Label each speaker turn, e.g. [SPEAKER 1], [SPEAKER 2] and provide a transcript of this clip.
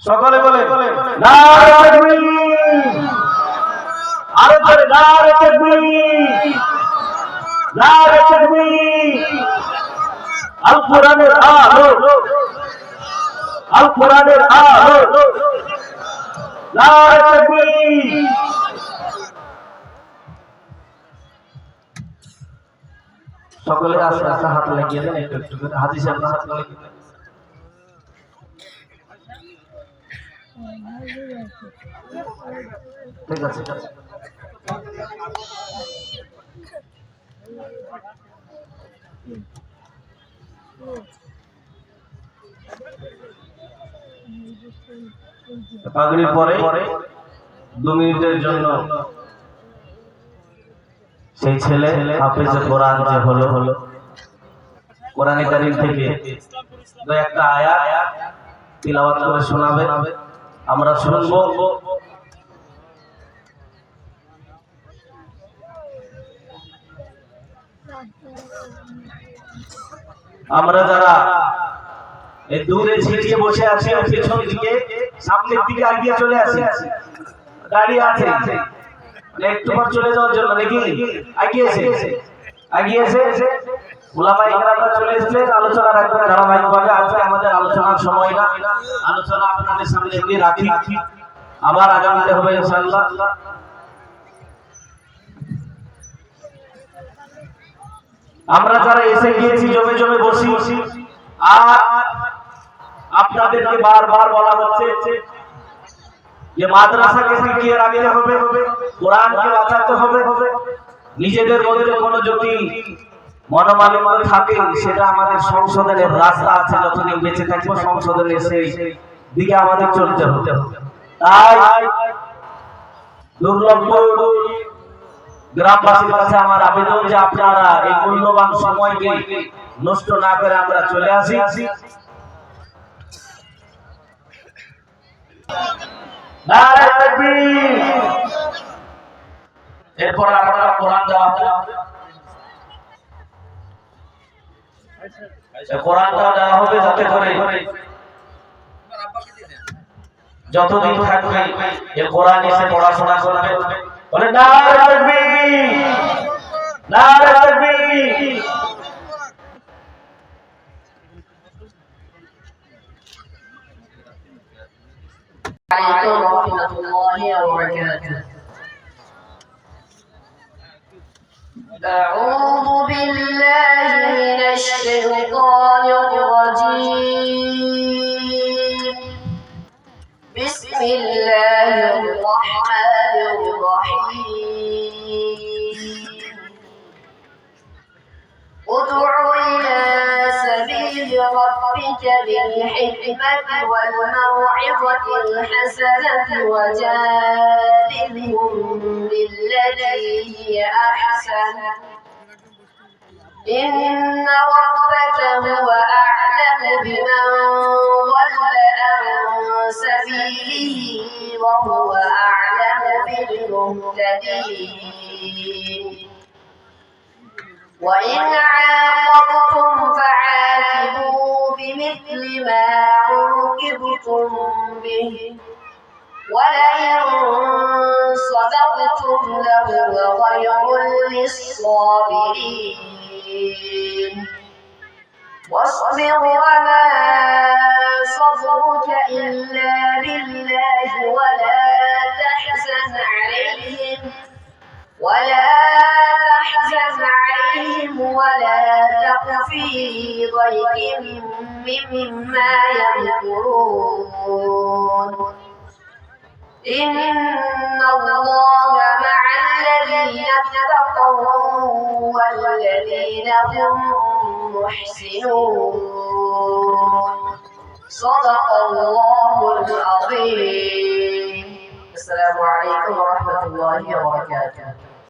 [SPEAKER 1] সকলে বলে নারে তাকবীর, আরো জোরে নারে তাকবীর, নারে তাকবীর। আল কোরআনের আলো, আল কোরআনের আলো, নারে তাকবীর। সকলে আস্তে আস্তে হাত লাগিয়ে দেন, একটু একটু করে। হাজি সাহেব হাত লাগিয়ে দেন। ঠিক আছে, ঠিক আছে। পাগড়ির পরে 2 মিনিটের জন্য সেই ছেলে হাফেজে কোরআন যে হলো কোরআনে কারীম থেকে দুই একটা আয়াত তিলাওয়াত করে শোনাবে, আমরা শুনবো। আমরা যারা এই দূরে ছিটিয়ে বসে আছি, পেছন দিকে সামনের দিকে এগিয়ে চলে আসি, গাড়ি আছে একটু পর চলে যাওয়ার জন্য নাকি আগিয়েছে ওলামা ইকরামরা চলে এসেছেন, আলোচনা রাখবেন ধারাবাহিকভাবে। আজকে আমাদের আলোচনার সময় না, আলোচনা আপনাদের সামনে এমনি রাখি, আবার আগামীতে হবে ইনশাআল্লাহ। আমরা যারা এসে গিয়েছি জমে জমে বসি, আর আপনাদেরকে বারবার বলা হচ্ছে যে মাদ্রাসাকে টিকিয়ে রাখতে হবে, কোরআনকে বাঁচাতে হবে। নিজেদের মধ্যে কোনো যদি মনোমালিন্য থাকে, সেটা আমাদের সংশোধনের রাস্তা আছে, যতদিন বেঁচে থাকবো সংশোধনের সেই দিকে আমাদের চলতে হবে। তাই দুর্লভ গ্রামবাসীর কাছে আমার আবেদন যে আপনারা এই মূল্যবান সময়কে নষ্ট না করে আমরা চলে আসি। নারে তাকবীর। এরপর আমরা কোরআন দেওয়া হবে, কোরআনটা দেওয়া হবে যাতে করে যতদিন থাকবে এই কোরআন এসে পড়াশোনা করবে। বলে নারে তাকবীর, নারে তাকবীর।
[SPEAKER 2] عليكم ورحمة الله وبركاته. أعوذ بالله من الشيطان الرجيم. بسم الله الرحمن الرحيم. ادع إلى سبيل ربك بالحكمة والموعظة الحسنة وجادلهم بالتي هي أحسن إن ربك هو أعلم بمن ضل عن سبيله وهو أعلم بالمهتدين. وإن عاقبتم فعاقبوا بمثل ما عوقبتم به ولئن صبرتم لهو خير للصابرين. واصبر وما صبرك إلا بالله ولا تحزن عليهم ولا تك في ضيق مما يمكرون. إن الله مع الذين اتقوا والذين هم محسنون. صدق الله العظيم. السلام عليكم ورحمة الله وبركاته.